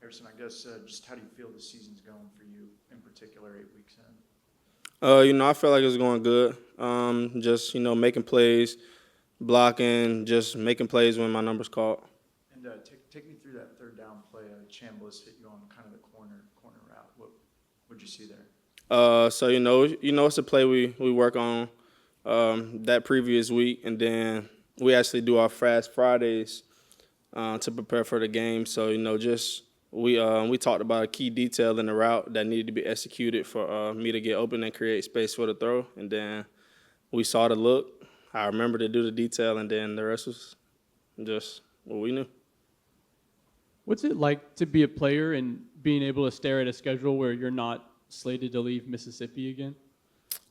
Harrison, I guess just how do you feel the season's going for you in particular, 8 weeks in? I feel like it's going good. Just making plays, blocking, just making plays when my number's called. And take me through that third down play. Chambliss hit you on kind of the corner route. What'd you see there? So it's a play we work on that previous week, and then we actually do our Fast Fridays to prepare for the game. So just we talked about a key detail in the route that needed to be executed for me to get open and create space for the throw, and then we saw the look. I remember to do the detail, and then the rest was just what we knew. What's it like to be a player and being able to stare at a schedule where you're not slated to leave Mississippi again?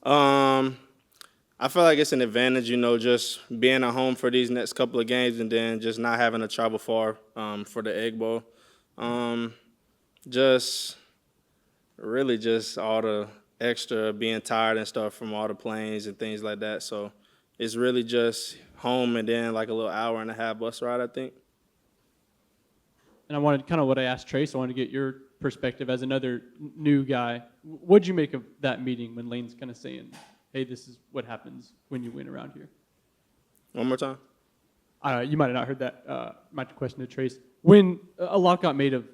I feel like it's an advantage, just being at home for these next couple of games and then just not having to travel far for the Egg Bowl. Just really just all the extra being tired and stuff from all the planes and things like that. So it's really just home and then like a little hour and a half bus ride, I think. And I wanted kind of what I asked Trace. I wanted to get your perspective as another new guy. What'd you make of that meeting when Lane's kind of saying, hey, this is what happens when you win around here? One more time. You might have not heard that. My question to Trace. When a lot got made of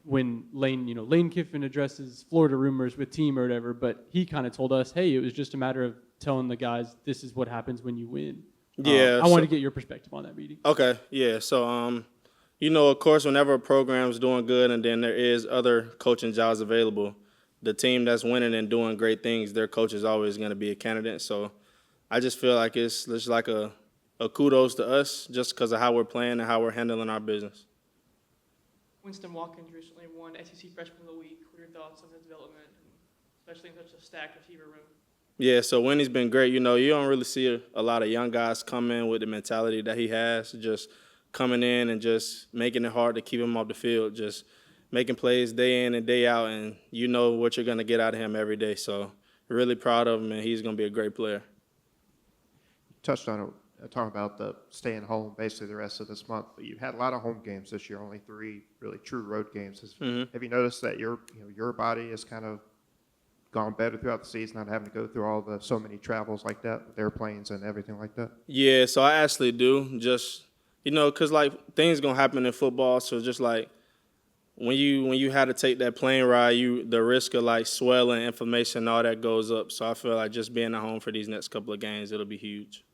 when Lane Kiffin addresses Florida rumors with team or whatever, but he kind of told us, hey, it was just a matter of telling the guys this is what happens when you win. Yeah. I want to get your perspective on that meeting. Okay. Yeah. So, of course, whenever a program's doing good and then there is other coaching jobs available, the team that's winning and doing great things, their coach is always going to be a candidate. So I just feel like it's just like a kudos to us just because of how we're playing and how we're handling our business. Winston Watkins recently won SEC Freshman of the Week. What are your thoughts on his development, especially in such a stacked receiver room? Yeah, so Winnie's been great. You don't really see a lot of young guys come in with the mentality that he has, just coming in and just making it hard to keep him off the field, just making plays day in and day out, and you know what you're going to get out of him every day. So really proud of him, and he's going to be a great player. You touched on it, talking about the staying home basically the rest of this month, but you had a lot of home games this year, only 3 really true road games. Have you noticed that your body has kind of gone better throughout the season, not having to go through so many travels like that with airplanes and everything like that? Yeah, so I actually do. Just, because, like, things going to happen in football. So just, like, when you had to take that plane ride, the risk of, like, swelling, inflammation, all that goes up. So I feel like just being at home for these next couple of games, it'll be huge.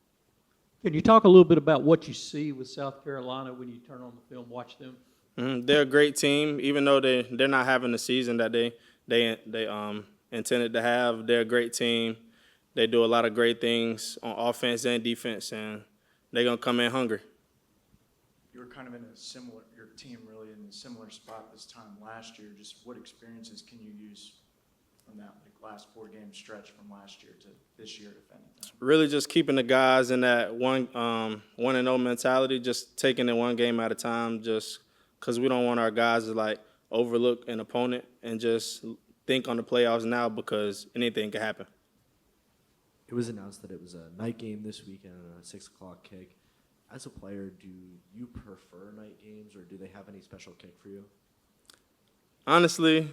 Can you talk a little bit about what you see with South Carolina when you turn on the film, watch them? They're a great team, even though they're not having the season that they intended to have. They're a great team. They do a lot of great things on offense and defense, and they're going to come in hungry. You were kind of your team really in a similar spot this time last year. Just what experiences can you use from that last 4-game stretch from last year to this year, if anything? Really just keeping the guys in that 1-0 mentality, just taking it one game at a time, just because we don't want our guys to, like, overlook an opponent and just think on the playoffs now because anything can happen. It was announced that it was a night game this weekend and a 6 o'clock kick. As a player, do you prefer night games or do they have any special kick for you? Honestly,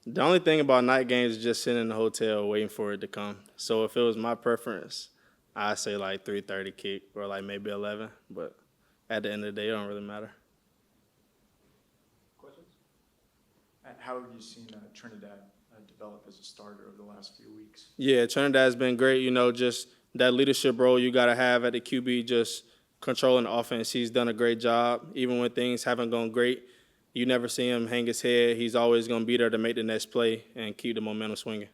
the only thing about night games is just sitting in the hotel waiting for it to come. So if it was my preference, I'd say like 3:30 kick or like maybe 11. But at the end of the day, it don't really matter. Questions? How have you seen Trinidad develop as a starter over the last few weeks? Yeah, Trinidad's been great. Just that leadership role you got to have at the QB, just controlling the offense. He's done a great job. Even when things haven't gone great, you never see him hang his head. He's always going to be there to make the next play and keep the momentum swinging.